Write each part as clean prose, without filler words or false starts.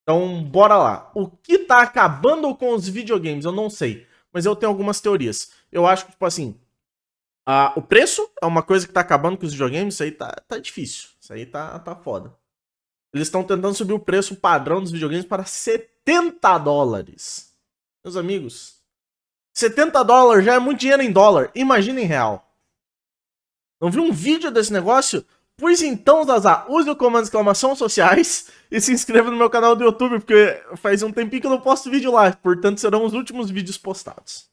Então, bora lá. O que tá acabando com os videogames? Eu não sei, mas eu tenho algumas teorias. Eu acho que, tipo assim, o preço é uma coisa que tá acabando com os videogames, isso aí tá difícil. Isso aí tá foda. Eles estão tentando subir o preço padrão dos videogames para US$ 70. Meus amigos, US$ 70 já é muito dinheiro em dólar. Imagina em real. Não viu um vídeo desse negócio? Pois então, Zazá, use o comando exclamação sociais e se inscreva no meu canal do YouTube, porque faz um tempinho que eu não posto vídeo lá, portanto serão os últimos vídeos postados.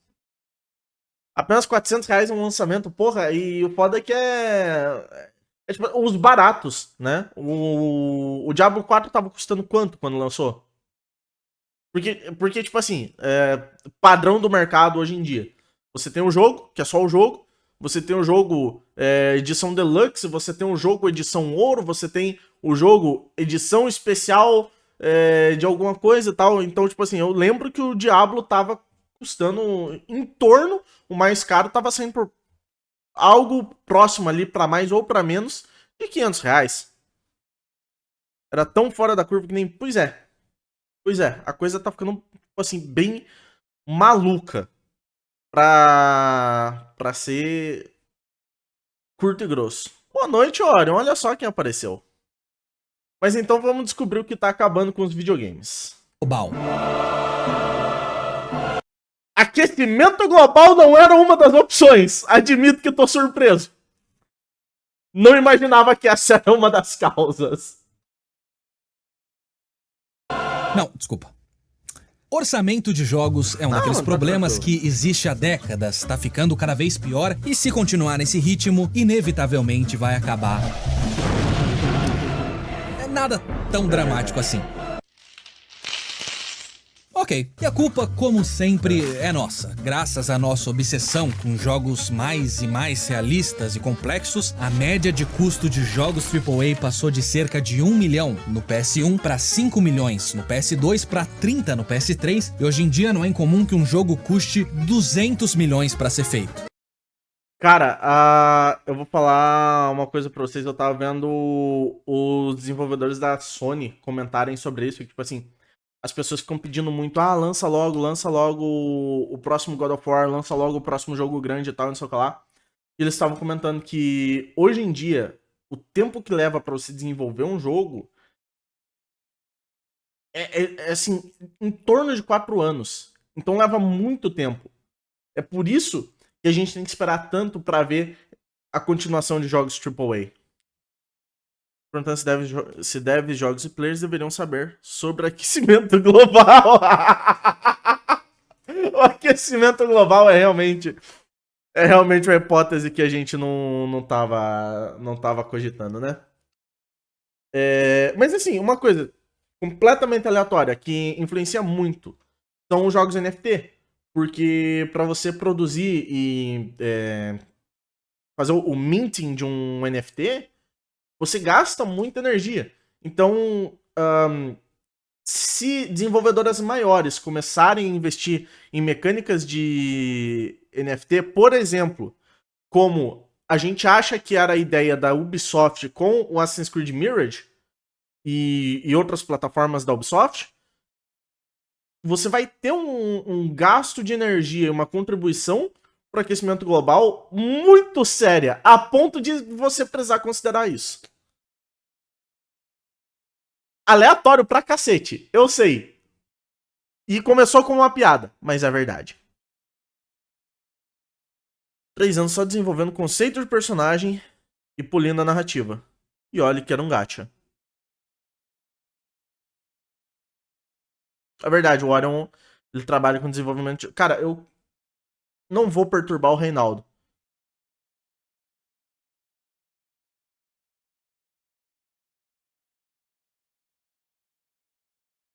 Apenas R$ 400 um lançamento, porra, e o foda é que é tipo, os baratos, né? O Diablo 4 tava custando quanto quando lançou? Porque tipo assim, padrão do mercado hoje em dia. Você tem um jogo, que é só o jogo. Você tem o jogo edição deluxe. Você tem o jogo edição ouro. Você tem o jogo edição especial de alguma coisa e tal. Então, tipo assim, eu lembro que o Diablo tava custando em torno. O mais caro tava saindo por algo próximo ali, pra mais ou pra menos, de R$ 500. Era tão fora da curva que nem. Pois é. Pois é, a coisa tá ficando, tipo assim, bem maluca pra ser curto e grosso. Boa noite, Orion. Olha só quem apareceu. Mas então vamos descobrir o que tá acabando com os videogames. Global. Aquecimento global não era uma das opções. Admito que tô surpreso. Não imaginava que essa era uma das causas. Não, desculpa. Orçamento de jogos é um daqueles Tá problemas tranquilo. que existe há décadas, tá ficando cada vez pior e se continuar nesse ritmo, inevitavelmente vai acabar. É nada tão dramático assim. Ok, e a culpa, como sempre, é nossa. Graças à nossa obsessão com jogos mais e mais realistas e complexos, a média de custo de jogos AAA passou de cerca de 1 milhão no PS1 para 5 milhões no PS2 para 30 no PS3 e hoje em dia não é incomum que um jogo custe 200 milhões para ser feito. Cara, eu vou falar uma coisa pra vocês. Eu tava vendo os desenvolvedores da Sony comentarem sobre isso. Tipo assim, as pessoas ficam pedindo muito, lança logo o próximo God of War, lança logo o próximo jogo grande e tal, não sei o que lá. E eles estavam comentando que hoje em dia, o tempo que leva pra você desenvolver um jogo é assim, em torno de 4 anos. Então leva muito tempo. É por isso que a gente tem que esperar tanto pra ver a continuação de jogos AAA. Perguntando se devs, jogos e players deveriam saber sobre aquecimento global. O aquecimento global é realmente uma hipótese que a gente não tava cogitando, né? Mas assim, uma coisa completamente aleatória que influencia muito são os jogos NFT. Porque para você produzir e fazer o minting de um NFT, você gasta muita energia. Então, se desenvolvedoras maiores começarem a investir em mecânicas de NFT, por exemplo, como a gente acha que era a ideia da Ubisoft com o Assassin's Creed Mirage e outras plataformas da Ubisoft, você vai ter um gasto de energia e uma contribuição para o aquecimento global muito séria, a ponto de você precisar considerar isso. Aleatório pra cacete, eu sei. E começou como uma piada, mas é verdade. 3 anos só desenvolvendo conceito de personagem e polindo a narrativa. E olha que era um gacha. É verdade, o Orion ele trabalha com desenvolvimento. Cara, eu não vou perturbar o Reinaldo.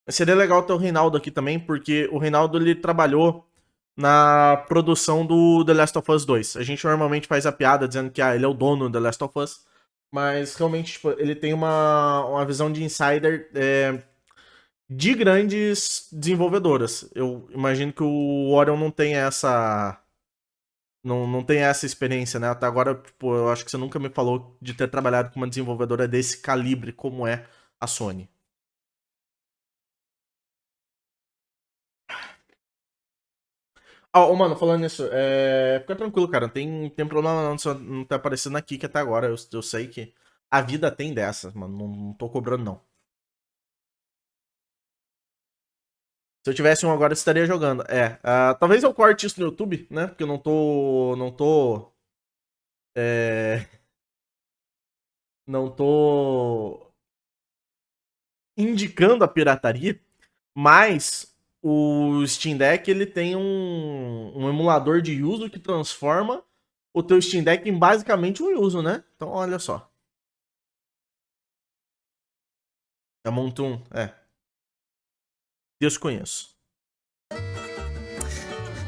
Mas seria legal ter o Reinaldo aqui também, porque o Reinaldo ele trabalhou na produção do The Last of Us 2. A gente normalmente faz a piada dizendo que ele é o dono do The Last of Us, mas realmente tipo, ele tem uma visão de insider de grandes desenvolvedoras. Eu imagino que o Orion não tem essa. Não tem essa experiência, né? Até agora, tipo, eu acho que você nunca me falou de ter trabalhado com uma desenvolvedora desse calibre como é a Sony. Ó, mano, falando nisso, fica tranquilo, cara. Não tem problema não, só não tá aparecendo aqui que até agora. Eu sei que a vida tem dessas, mano. Não tô cobrando, não. Se eu tivesse um agora, eu estaria jogando. Talvez eu corte isso no YouTube, né? Porque eu não tô. É, não tô indicando a pirataria, mas o Steam Deck ele tem um emulador de uso que transforma o teu Steam Deck em basicamente um uso, né? Então olha só. É Montoon, Deus conheço.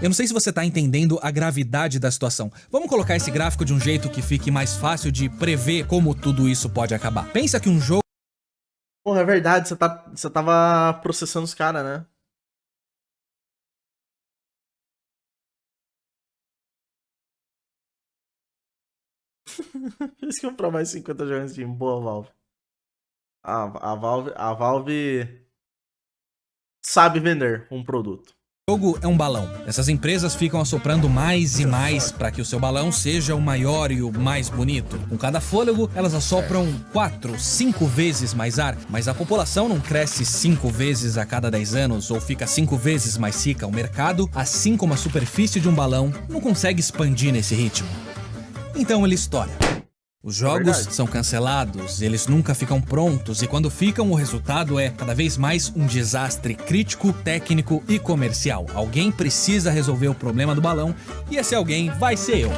Eu não sei se você tá entendendo a gravidade da situação. Vamos colocar esse gráfico de um jeito que fique mais fácil de prever como tudo isso pode acabar. Pensa que um jogo Porra, é verdade, você tava processando os caras, né? Por isso que eu comprar mais 50 jogos de boa, Valve. A Valve sabe vender um produto. jogo é um balão. Essas empresas ficam assoprando mais e mais para que o seu balão seja o maior e o mais bonito. Com cada fôlego, elas assopram 4, 5 vezes mais ar, mas a população não cresce 5 vezes a cada 10 anos ou fica 5 vezes mais rica. O mercado, assim como a superfície de um balão, não consegue expandir nesse ritmo. Então ele estoura. Os jogos são cancelados, eles nunca ficam prontos e quando ficam, o resultado é cada vez mais um desastre crítico, técnico e comercial. Alguém precisa resolver o problema do balão e esse alguém vai ser eu.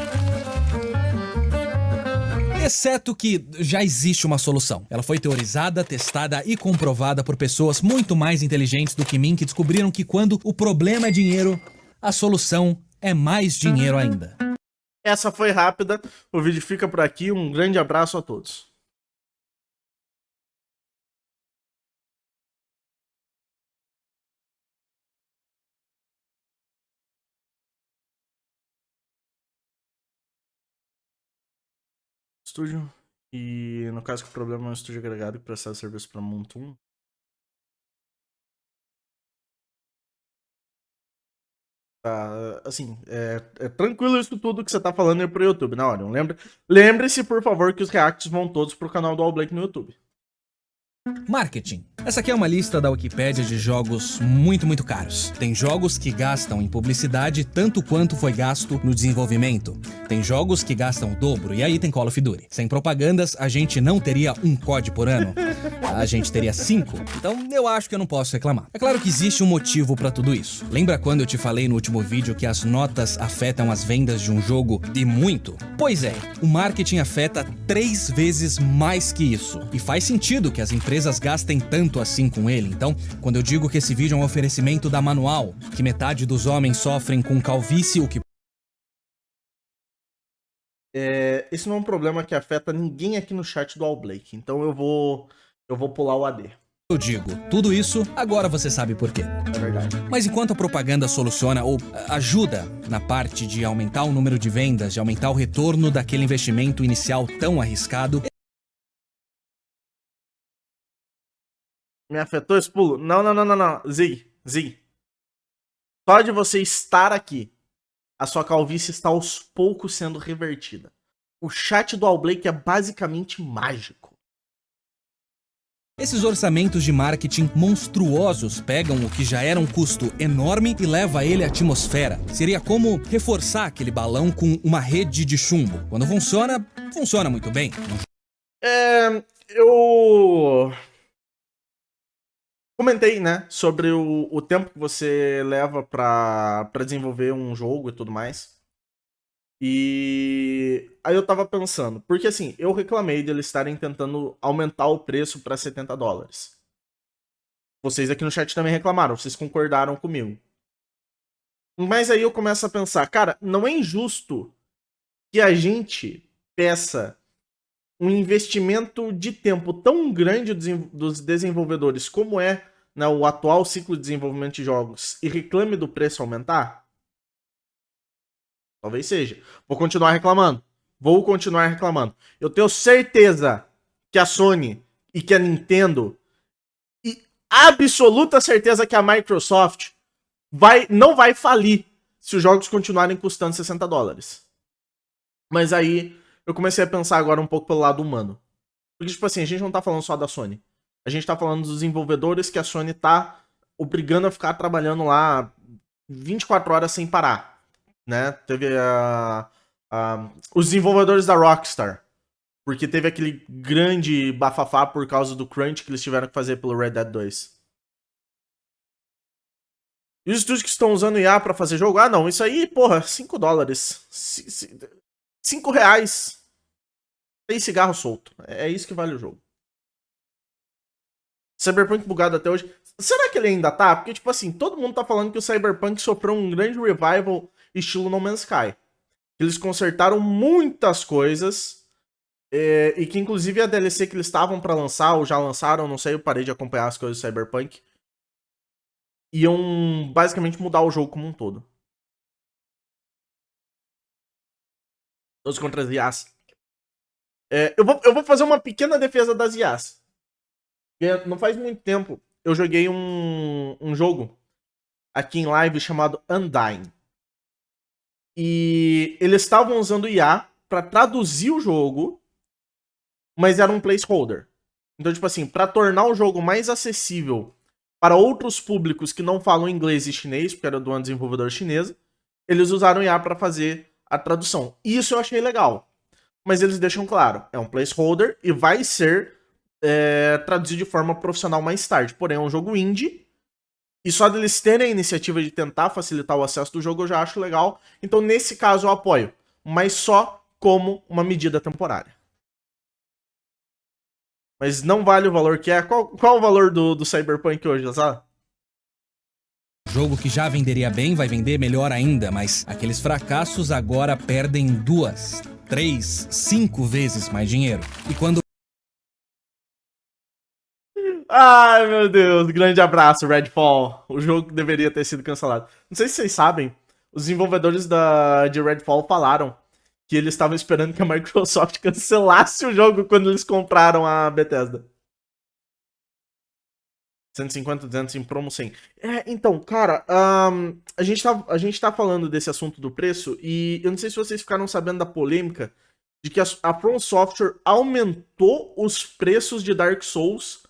Exceto que já existe uma solução. Ela foi teorizada, testada e comprovada por pessoas muito mais inteligentes do que mim que descobriram que quando o problema é dinheiro, a solução é mais dinheiro ainda. Essa foi rápida, o vídeo fica por aqui, um grande abraço a todos. Estúdio, e no caso que o problema é um estúdio agregado que presta serviço para Montoon. Tá, assim, é tranquilo isso tudo que você tá falando aí pro YouTube, na hora. Lembre-se, por favor, que os reacts vão todos pro canal do All Blake no YouTube. Marketing. Essa aqui é uma lista da Wikipédia de jogos muito caros. Tem jogos que gastam em publicidade tanto quanto foi gasto no desenvolvimento. Tem jogos que gastam o dobro, e aí tem Call of Duty. Sem propagandas, a gente não teria um COD por ano. A gente teria 5. Então eu acho que eu não posso reclamar. É claro que existe um motivo pra tudo isso. Lembra quando eu te falei no último vídeo que as notas afetam as vendas de um jogo e muito? Pois é, o marketing afeta 3 vezes mais que isso. E faz sentido que as empresas gastem tanto assim com ele. Então, quando eu digo que esse vídeo é um oferecimento da Manual, que metade dos homens sofrem com calvície, o que... Esse não é um problema que afeta ninguém aqui no chat do All Blake, então eu vou pular o AD. Eu digo, tudo isso, agora você sabe por quê. É verdade. Mas enquanto a propaganda soluciona ou ajuda na parte de aumentar o número de vendas, de aumentar o retorno daquele investimento inicial tão arriscado... Me afetou esse pulo? Não. Zig. Só de você estar aqui, a sua calvície está aos poucos sendo revertida. O chat do All Blake é basicamente mágico. Esses orçamentos de marketing monstruosos pegam o que já era um custo enorme e leva ele à atmosfera. Seria como reforçar aquele balão com uma rede de chumbo. Quando funciona, funciona muito bem. Eu comentei, né, sobre o tempo que você leva pra desenvolver um jogo e tudo mais. E aí eu tava pensando, porque assim, eu reclamei deles estarem tentando aumentar o preço pra $70. Vocês aqui no chat também reclamaram, vocês concordaram comigo. Mas aí eu começo a pensar, cara, não é injusto que a gente peça um investimento de tempo tão grande dos desenvolvedores como é, né, o atual ciclo de desenvolvimento de jogos e reclame do preço aumentar? Talvez seja. Vou continuar reclamando. Eu tenho certeza que a Sony e que a Nintendo, e absoluta certeza que a Microsoft não vai falir se os jogos continuarem custando 60 dólares. Mas aí eu comecei a pensar agora um pouco pelo lado humano. Porque, tipo assim, a gente não tá falando só da Sony. A gente tá falando dos desenvolvedores que a Sony tá obrigando a ficar trabalhando lá 24 horas sem parar. Né? Teve os desenvolvedores da Rockstar. Porque teve aquele grande bafafá por causa do crunch que eles tiveram que fazer pelo Red Dead 2. E os estúdios que estão usando IA pra fazer jogo? Ah, não, isso aí, porra, 5 dólares. 5 reais. Tem cigarro solto. É isso que vale o jogo. Cyberpunk bugado até hoje. Será que ele ainda tá? Porque, tipo assim, todo mundo tá falando que o Cyberpunk sofreu um grande revival estilo No Man's Sky. Eles consertaram muitas coisas. E que, inclusive, a DLC que eles estavam pra lançar, ou já lançaram, não sei, eu parei de acompanhar as coisas do Cyberpunk. Iam basicamente mudar o jogo como um todo. Os contra as IAs. Eu vou fazer uma pequena defesa das IAs. Não faz muito tempo eu joguei um jogo aqui em live chamado Undying. E eles estavam usando IA pra traduzir o jogo, mas era um placeholder. Então, tipo assim, pra tornar o jogo mais acessível para outros públicos que não falam inglês e chinês, porque era de uma desenvolvedora chinesa, eles usaram IA pra fazer a tradução. Isso eu achei legal. Mas eles deixam claro, é um placeholder e vai ser traduzido de forma profissional mais tarde. Porém, é um jogo indie. E só deles terem a iniciativa de tentar facilitar o acesso do jogo, eu já acho legal. Então, nesse caso, eu apoio. Mas só como uma medida temporária. Mas não vale o valor que é. Qual o valor do Cyberpunk hoje, sabe? Jogo que já venderia bem vai vender melhor ainda, mas aqueles fracassos agora perdem 2, 3, 5 vezes mais dinheiro. E quando... Ai, meu Deus. Grande abraço, Redfall. O jogo deveria ter sido cancelado. Não sei se vocês sabem, os desenvolvedores de Redfall falaram que eles estavam esperando que a Microsoft cancelasse o jogo quando eles compraram a Bethesda. 150, 200 em promo 100. Então, cara, a gente tá falando desse assunto do preço e eu não sei se vocês ficaram sabendo da polêmica de que a From Software aumentou os preços de Dark Souls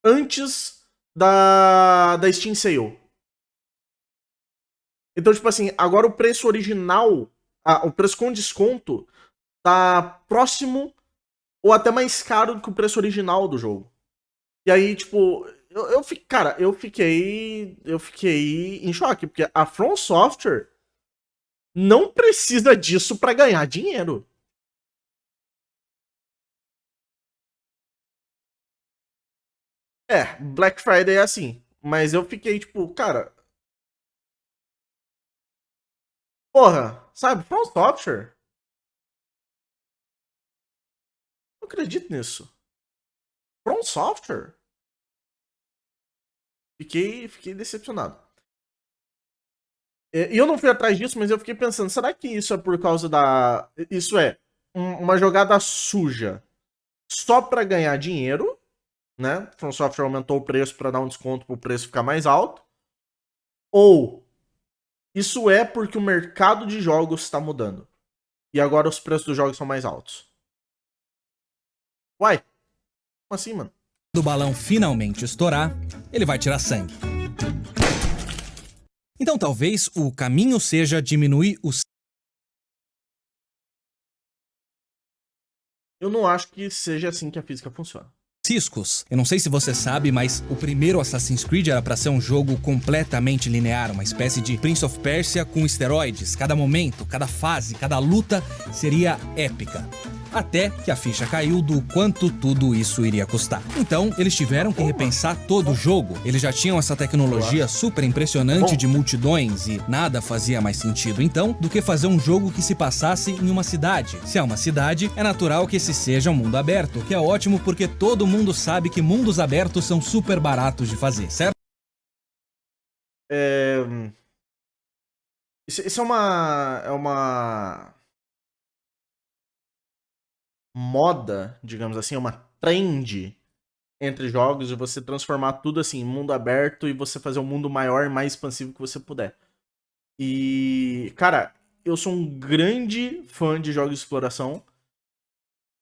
antes da Steam Sale. Então, tipo assim, agora o preço original, o preço com desconto, tá próximo ou até mais caro do que o preço original do jogo. E aí, tipo, cara, eu fiquei em choque, porque a From Software não precisa disso pra ganhar dinheiro. Black Friday é assim, mas eu fiquei tipo, cara, porra, sabe, From Software? Não acredito nisso. From Software? Fiquei decepcionado. E eu não fui atrás disso, mas eu fiquei pensando, será que isso é por causa da... Isso é uma jogada suja só pra ganhar dinheiro, né? From Software aumentou o preço pra dar um desconto pro preço ficar mais alto. Ou isso é porque o mercado de jogos está mudando. E agora os preços dos jogos são mais altos. Uai, como assim, mano? Do balão finalmente estourar, ele vai tirar sangue. Então talvez o caminho seja diminuir os... Eu não acho que seja assim que a física funciona. ciscos. Eu não sei se você sabe, mas o primeiro Assassin's Creed era pra ser um jogo completamente linear, uma espécie de Prince of Persia com esteroides. Cada momento, cada fase, cada luta seria épica. Até que a ficha caiu do quanto tudo isso iria custar. Então, eles tiveram que repensar todo o jogo. Eles já tinham essa tecnologia super impressionante de multidões e nada fazia mais sentido, então, do que fazer um jogo que se passasse em uma cidade. Se é uma cidade, é natural que esse seja um mundo aberto, o que é ótimo porque todo mundo sabe que mundos abertos são super baratos de fazer, certo? Isso é uma moda, digamos assim, uma trend entre jogos de você transformar tudo assim em mundo aberto e você fazer um mundo maior e mais expansivo que você puder. E, cara, eu sou um grande fã de jogos de exploração,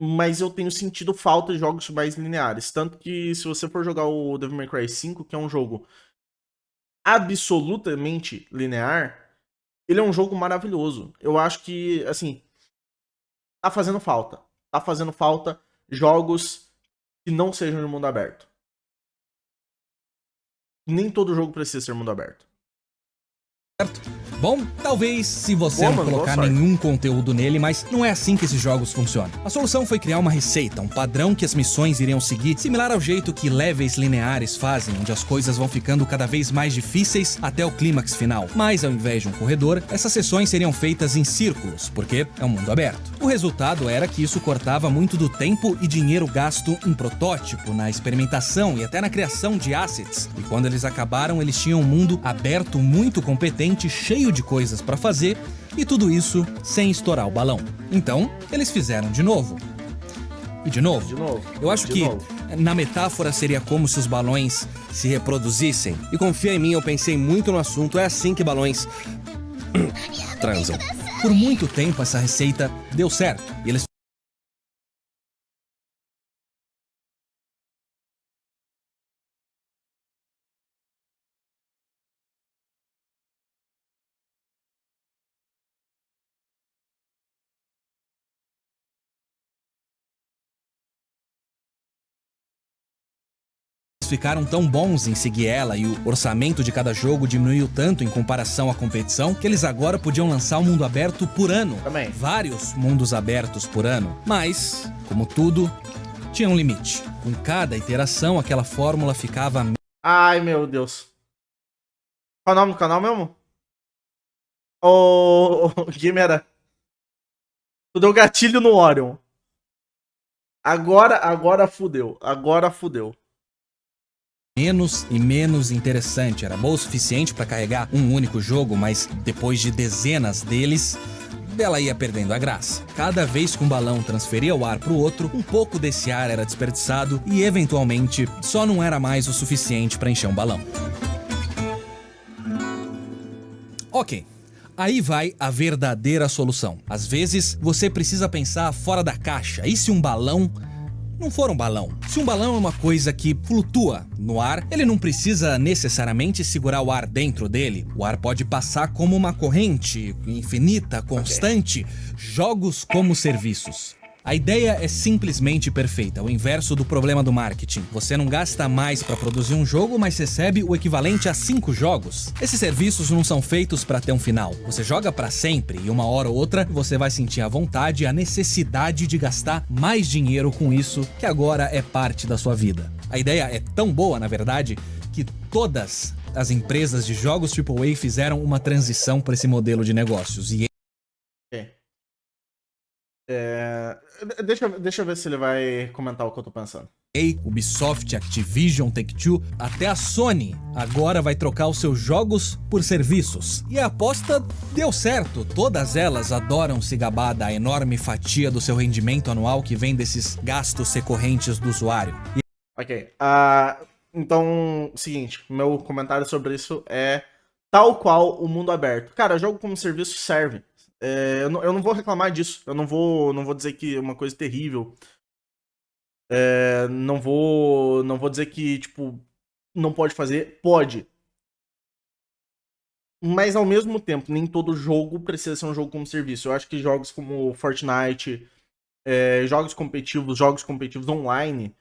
mas eu tenho sentido falta de jogos mais lineares. Tanto que se você for jogar o Devil May Cry 5, que é um jogo absolutamente linear, ele é um jogo maravilhoso. Eu acho que, assim, tá fazendo falta. Tá fazendo falta jogos que não sejam de mundo aberto. Nem todo jogo precisa ser mundo aberto. Bom, talvez se você Boa, não mano, colocar boa sorte. nenhum conteúdo nele, mas não é assim que esses jogos funcionam. A solução foi criar uma receita, um padrão que as missões iriam seguir, similar ao jeito que levels lineares fazem, onde as coisas vão ficando cada vez mais difíceis até o clímax final. Mas ao invés de um corredor, essas sessões seriam feitas em círculos, porque é um mundo aberto. O resultado era que isso cortava muito do tempo e dinheiro gasto em protótipo, na experimentação e até na criação de assets. E quando eles acabaram, eles tinham um mundo aberto muito competente, cheio de coisas pra fazer, e tudo isso sem estourar o balão. Então, eles fizeram de novo. E de novo. De novo. Eu acho De que novo. na metáfora seria como se os balões se reproduzissem. E confia em mim, eu pensei muito no assunto, é assim que balões transam. Por muito tempo essa receita deu certo, e eles ficaram tão bons em seguir ela e o orçamento de cada jogo diminuiu tanto em comparação à competição que eles agora podiam lançar um mundo aberto por ano. Também. Vários mundos abertos por ano. Mas, como tudo, tinha um limite. Com cada iteração, aquela fórmula ficava Ai, meu Deus. Qual é o nome do canal mesmo? Ô, Guimera. Tu deu gatilho no Orion. Agora fudeu. Agora fudeu. menos e menos interessante. Era boa o suficiente para carregar um único jogo, mas depois de dezenas deles, ela ia perdendo a graça. Cada vez que um balão transferia o ar para o outro, um pouco desse ar era desperdiçado e, eventualmente, só não era mais o suficiente para encher um balão. Ok. Aí vai a verdadeira solução. Às vezes, você precisa pensar fora da caixa. E se um balão não for um balão? Se um balão é uma coisa que flutua no ar, ele não precisa necessariamente segurar o ar dentro dele. O ar pode passar como uma corrente infinita, constante. Jogos como serviços. A ideia é simplesmente perfeita, o inverso do problema do marketing. Você não gasta mais para produzir um jogo, mas recebe o equivalente a 5 jogos. Esses serviços não são feitos para ter um final. Você joga para sempre e uma hora ou outra você vai sentir a vontade e a necessidade de gastar mais dinheiro com isso, que agora é parte da sua vida. A ideia é tão boa, na verdade, que todas as empresas de jogos AAA fizeram uma transição para esse modelo de negócios. E Deixa eu ver se ele vai comentar o que eu tô pensando. Ubisoft, Activision, Take-Two, até a Sony agora vai trocar os seus jogos por serviços. E a aposta deu certo. Todas elas adoram se gabar da enorme fatia do seu rendimento anual que vem desses gastos recorrentes do usuário. Ok. Então, seguinte, meu comentário sobre isso é tal qual o mundo aberto. Cara, jogo como serviço serve. Eu não vou reclamar disso. Eu não vou dizer que é uma coisa terrível. Não vou dizer que, tipo, não pode fazer. Pode. Mas ao mesmo tempo, nem todo jogo precisa ser um jogo como serviço. Eu acho que jogos como Fortnite, jogos competitivos online,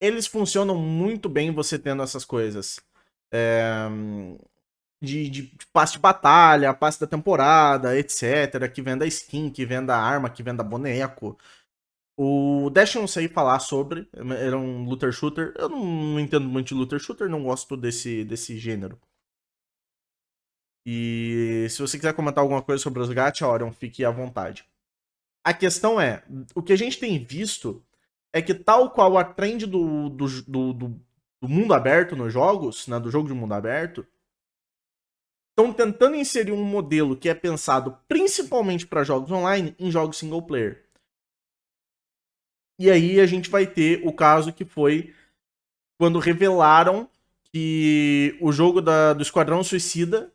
eles funcionam muito bem você tendo essas coisas. De passe de batalha, passe da temporada, etc. Que venda skin, que venda arma, que venda boneco. O Dash eu não sei falar sobre, era um looter shooter. Eu não entendo muito de looter shooter, não gosto desse gênero. E se você quiser comentar alguma coisa sobre os gacha, Orion, fique à vontade. A questão é, o que a gente tem visto é que tal qual a trend do mundo aberto nos jogos, né, do jogo de mundo aberto, estão tentando inserir um modelo que é pensado principalmente para jogos online em jogos single player. E aí a gente vai ter o caso que foi quando revelaram que o jogo do Esquadrão Suicida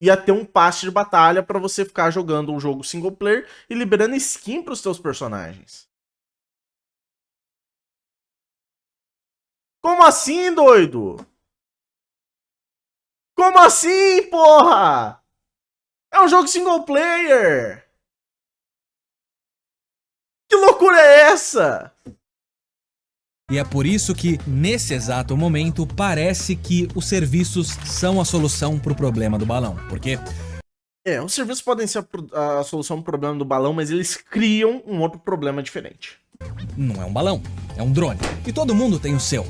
ia ter um passe de batalha pra você ficar jogando um jogo single player e liberando skin pros teus personagens. Como assim, doido? Como assim, porra? É um jogo single player. Que loucura é essa? E é por isso que, nesse exato momento, parece que os serviços são a solução pro problema do balão. Porque os serviços podem ser a solução pro problema do balão, mas eles criam um outro problema diferente. não é um balão, é um drone. E todo mundo tem o seu.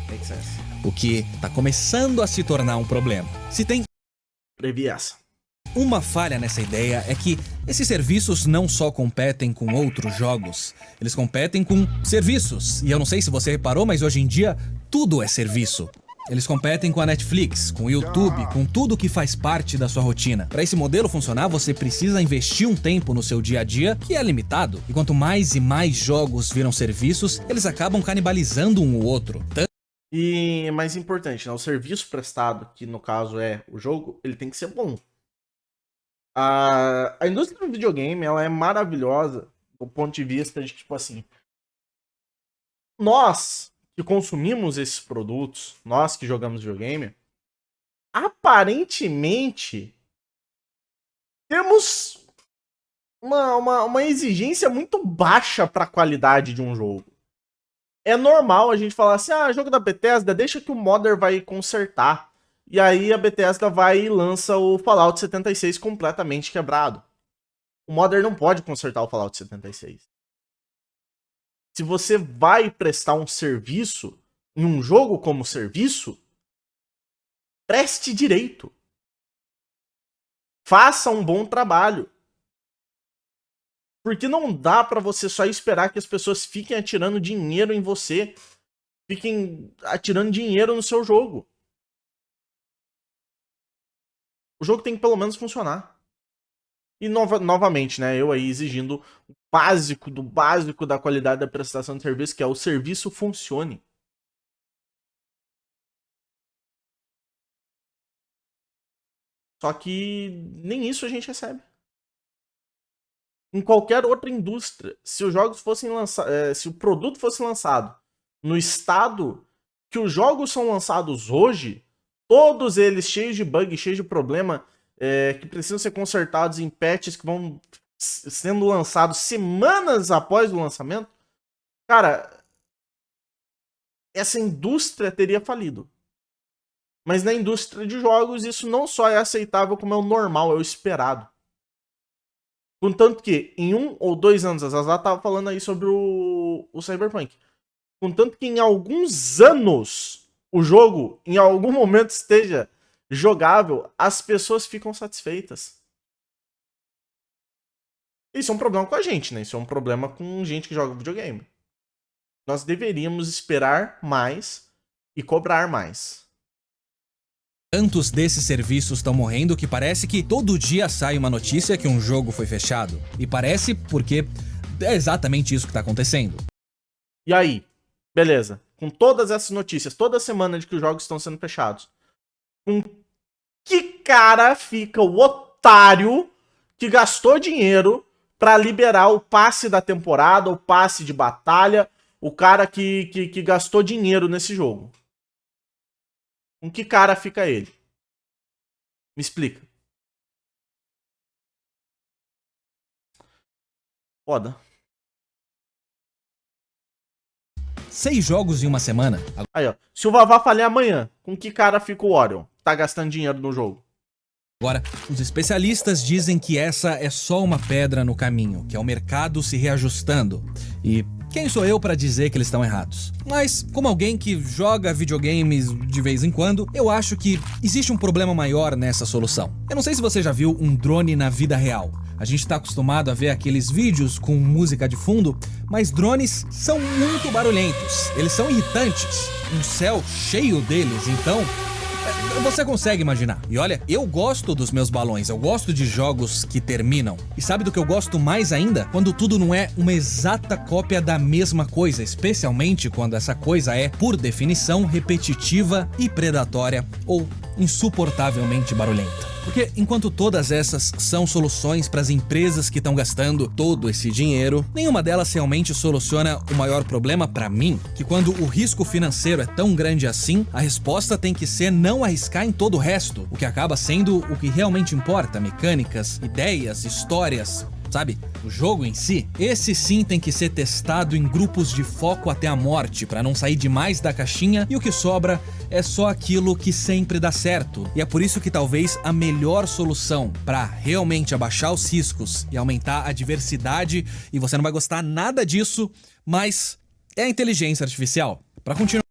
Make sense. O que tá começando a se tornar um problema. Se tem Previ essa. uma falha nessa ideia é que esses serviços não só competem com outros jogos, eles competem com serviços. E eu não sei se você reparou, mas hoje em dia tudo é serviço. Eles competem com a Netflix, com o YouTube, com tudo que faz parte da sua rotina. Para esse modelo funcionar, você precisa investir um tempo no seu dia a dia que é limitado. E quanto mais e mais jogos viram serviços, eles acabam canibalizando um o outro. E mais importante, né? O serviço prestado, que no caso é o jogo, ele tem que ser bom. A indústria do videogame, ela é maravilhosa do ponto de vista de, tipo assim, nós que consumimos esses produtos, nós que jogamos videogame, aparentemente temos uma exigência muito baixa para a qualidade de um jogo. É normal a gente falar assim, jogo da Bethesda, deixa que o modder vai consertar. E aí a Bethesda vai e lança o Fallout 76 completamente quebrado. O modder não pode consertar o Fallout 76. Se você vai prestar um serviço em um jogo como serviço, preste direito. Faça um bom trabalho. Porque não dá pra você só esperar que as pessoas fiquem atirando dinheiro em você. Fiquem atirando dinheiro no seu jogo. O jogo tem que pelo menos funcionar. E novamente, né, eu aí exigindo o básico do básico da qualidade da prestação de serviço, que é o serviço funcione. Só que nem isso a gente recebe. Em qualquer outra indústria, se os jogos fossem lançados, se o produto fosse lançado no estado que os jogos são lançados hoje, todos eles cheios de bug, cheios de problema, que precisam ser consertados em patches que vão sendo lançados semanas após o lançamento, cara, essa indústria teria falido. Mas na indústria de jogos isso não só é aceitável, como é o normal, é o esperado. Contanto que em 1 ou 2 anos, a Zazá tava falando aí sobre o Cyberpunk. Contanto que em alguns anos o jogo, em algum momento, esteja jogável, as pessoas ficam satisfeitas. Isso é um problema com a gente, né? Isso é um problema com gente que joga videogame. Nós deveríamos esperar mais e cobrar mais. Tantos desses serviços estão morrendo que parece que todo dia sai uma notícia que um jogo foi fechado. E parece porque é exatamente isso que está acontecendo. E aí? Beleza. Com todas essas notícias, toda semana de que os jogos estão sendo fechados, com que cara fica o otário que gastou dinheiro pra liberar o passe da temporada, o passe de batalha, o cara que gastou dinheiro nesse jogo? Com que cara fica ele? Me explica. Foda. 6 jogos em uma semana. Aí, ó. Se o Vavá falhar amanhã, com que cara fica o Orion? Tá gastando dinheiro no jogo. Agora, os especialistas dizem que essa é só uma pedra no caminho, que é o mercado se reajustando. E quem sou eu para dizer que eles estão errados? Mas, como alguém que joga videogames de vez em quando, eu acho que existe um problema maior nessa solução. Eu não sei se você já viu um drone na vida real. A gente tá acostumado a ver aqueles vídeos com música de fundo, mas drones são muito barulhentos. Eles são irritantes. Um céu cheio deles, então você consegue imaginar. E olha, eu gosto dos meus balões, eu gosto de jogos que terminam. E sabe do que eu gosto mais ainda? Quando tudo não é uma exata cópia da mesma coisa, especialmente quando essa coisa é, por definição, repetitiva e predatória ou insuportavelmente barulhenta. Porque enquanto todas essas são soluções para as empresas que estão gastando todo esse dinheiro, nenhuma delas realmente soluciona o maior problema para mim, que quando o risco financeiro é tão grande assim, a resposta tem que ser não arriscar em todo o resto, o que acaba sendo o que realmente importa, mecânicas, ideias, histórias, sabe? O jogo em si, esse sim tem que ser testado em grupos de foco até a morte, para não sair demais da caixinha, e o que sobra é só aquilo que sempre dá certo. E é por isso que talvez a melhor solução para realmente abaixar os riscos e aumentar a diversidade, e você não vai gostar nada disso, mas é a inteligência artificial. Para continuar.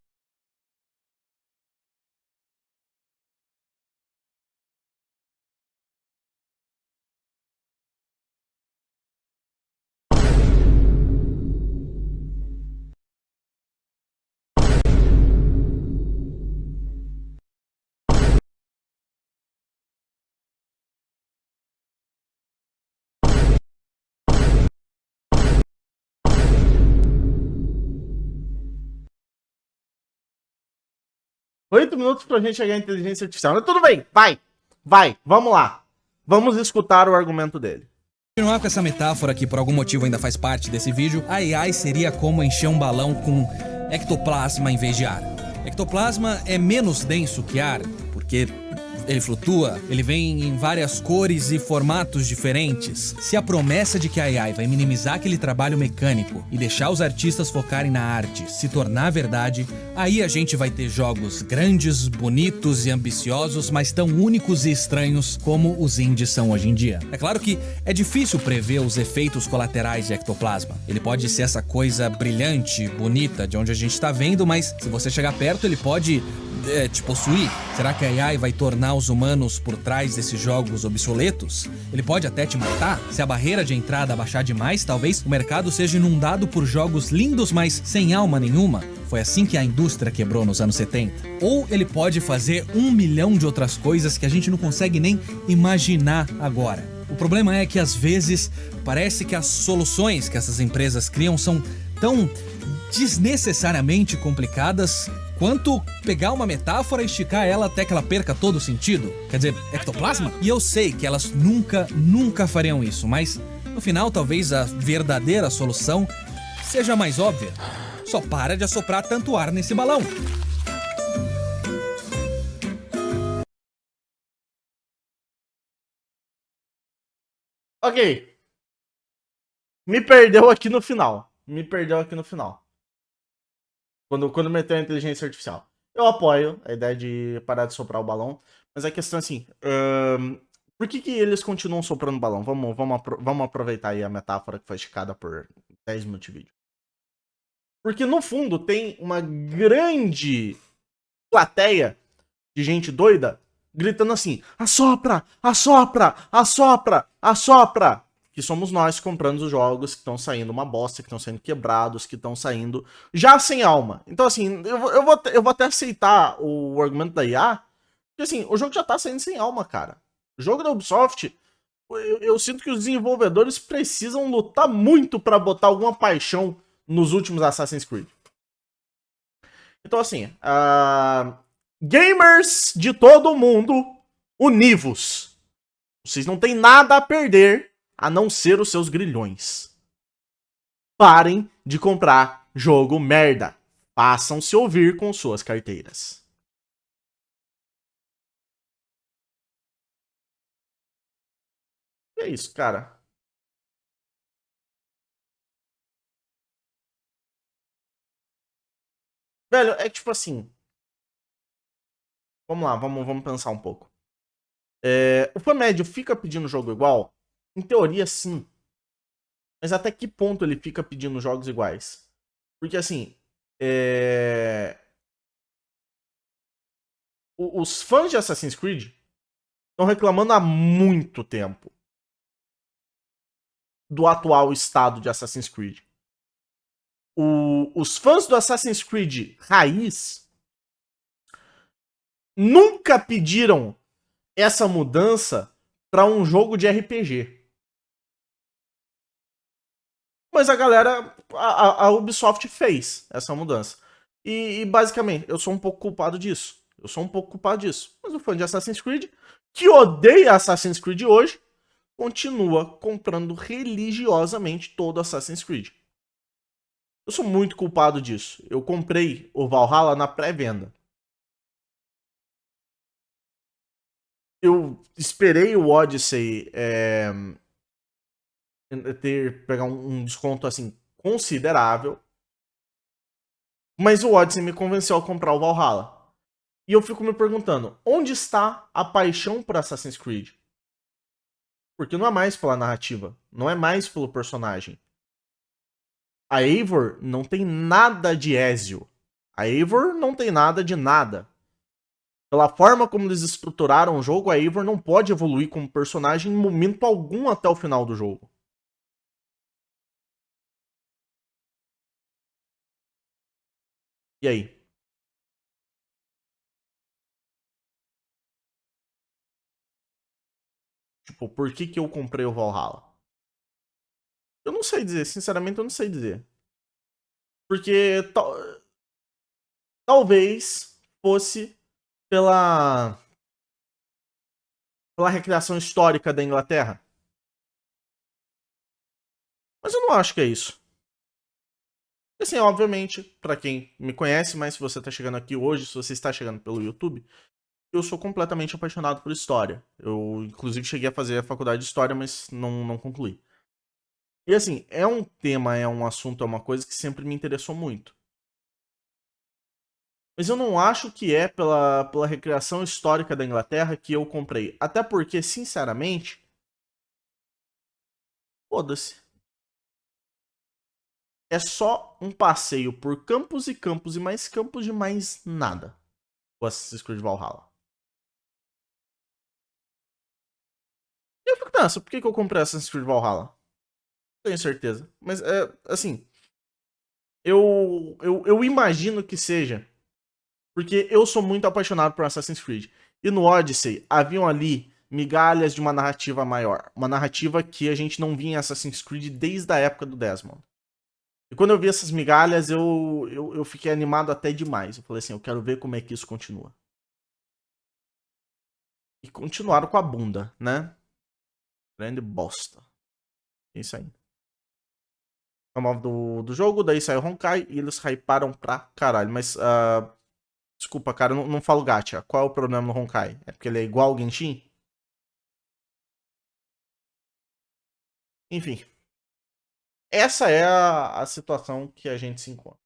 Oito minutos pra gente chegar à inteligência artificial. Mas tudo bem, vai, vamos lá. Vamos escutar o argumento dele. Continuar com essa metáfora que por algum motivo ainda faz parte desse vídeo, a AI seria como encher um balão com ectoplasma em vez de ar. Ectoplasma é menos denso que ar, porque ele flutua, ele vem em várias cores e formatos diferentes. Se a promessa de que a AI vai minimizar aquele trabalho mecânico e deixar os artistas focarem na arte se tornar verdade, aí a gente vai ter jogos grandes, bonitos e ambiciosos, mas tão únicos e estranhos como os indies são hoje em dia. É claro que é difícil prever os efeitos colaterais de ectoplasma. Ele pode ser essa coisa brilhante, bonita, de onde a gente tá vendo, mas se você chegar perto, ele pode te possuir? Será que a AI vai tornar os humanos por trás desses jogos obsoletos? Ele pode até te matar? Se a barreira de entrada baixar demais, talvez o mercado seja inundado por jogos lindos, mas sem alma nenhuma. Foi assim que a indústria quebrou nos anos 70. Ou ele pode fazer 1 milhão de outras coisas que a gente não consegue nem imaginar agora. O problema é que às vezes parece que as soluções que essas empresas criam são tão desnecessariamente complicadas quanto pegar uma metáfora e esticar ela até que ela perca todo o sentido. Quer dizer, ectoplasma? E eu sei que elas nunca fariam isso, mas no final talvez a verdadeira solução seja mais óbvia. Só para de assoprar tanto ar nesse balão. Ok. Me perdeu aqui no final. Quando meteu a inteligência artificial. Eu apoio a ideia de parar de soprar o balão, mas a questão é assim, por que eles continuam soprando o balão? Vamos aproveitar aí a metáfora que foi esticada por 10 minutos de vídeo. Porque no fundo tem uma grande plateia de gente doida gritando assim, assopra, assopra, assopra, assopra. Que somos nós comprando os jogos que estão saindo uma bosta, que estão saindo quebrados, que estão saindo já sem alma. Então, assim, eu vou até aceitar o argumento da IA, porque, assim, o jogo já tá saindo sem alma, cara. O jogo da Ubisoft, eu sinto que os desenvolvedores precisam lutar muito pra botar alguma paixão nos últimos Assassin's Creed. Então, assim, gamers de todo mundo, univos. Vocês não têm nada a perder a não ser os seus grilhões. Parem de comprar jogo merda. Façam-se ouvir com suas carteiras. É isso, cara. Velho, é tipo assim. Vamos lá, vamos pensar um pouco. O fã médio fica pedindo jogo igual? Em teoria, sim. Mas até que ponto ele fica pedindo jogos iguais? Porque assim, os fãs de Assassin's Creed estão reclamando há muito tempo do atual estado de Assassin's Creed. Os fãs do Assassin's Creed raiz nunca pediram essa mudança para um jogo de RPG. Mas a galera, a Ubisoft fez essa mudança. E basicamente, eu sou um pouco culpado disso. Eu sou um pouco culpado disso. Mas o fã de Assassin's Creed, que odeia Assassin's Creed hoje, continua comprando religiosamente todo Assassin's Creed. Eu sou muito culpado disso. Eu comprei o Valhalla na pré-venda. Eu esperei o Odyssey pegar um desconto assim considerável, mas o Odyssey me convenceu a comprar o Valhalla. E eu fico me perguntando, onde está a paixão por Assassin's Creed? Porque não é mais pela narrativa, não é mais pelo personagem. A Eivor não tem nada de Ezio. A Eivor não tem nada de nada. Pela forma como eles estruturaram o jogo, a Eivor não pode evoluir como personagem em momento algum até o final do jogo. E aí? Tipo, por que que eu comprei o Valhalla? Eu não sei dizer, sinceramente eu não sei dizer. Porque talvez fosse pela recriação histórica da Inglaterra. Mas eu não acho que é isso. Assim, obviamente, pra quem me conhece, mas se você tá chegando aqui hoje, se você está chegando pelo YouTube, eu sou completamente apaixonado por história. Eu, inclusive, cheguei a fazer a faculdade de história, mas não concluí. E assim, é um tema, é um assunto, é uma coisa que sempre me interessou muito. Mas eu não acho que é pela recriação histórica da Inglaterra que eu comprei. Até porque, sinceramente, foda-se. É só um passeio por campos e mais campos de mais nada. O Assassin's Creed Valhalla. E eu fico, nossa, por que eu comprei Assassin's Creed Valhalla? Tenho certeza. Mas, assim, eu imagino que seja. Porque eu sou muito apaixonado por Assassin's Creed. E no Odyssey, haviam ali migalhas de uma narrativa maior. Uma narrativa que a gente não via em Assassin's Creed desde a época do Desmond. E quando eu vi essas migalhas, eu fiquei animado até demais. Eu falei assim, eu quero ver como é que isso continua. E continuaram com a bunda, né? Grande bosta. É isso aí. É o nome do jogo, daí saiu Honkai e eles hyparam pra caralho. Mas, desculpa, cara, eu não falo gacha. Qual é o problema no Honkai? É porque ele é igual ao Genshin? Enfim. Essa é a situação que a gente se encontra.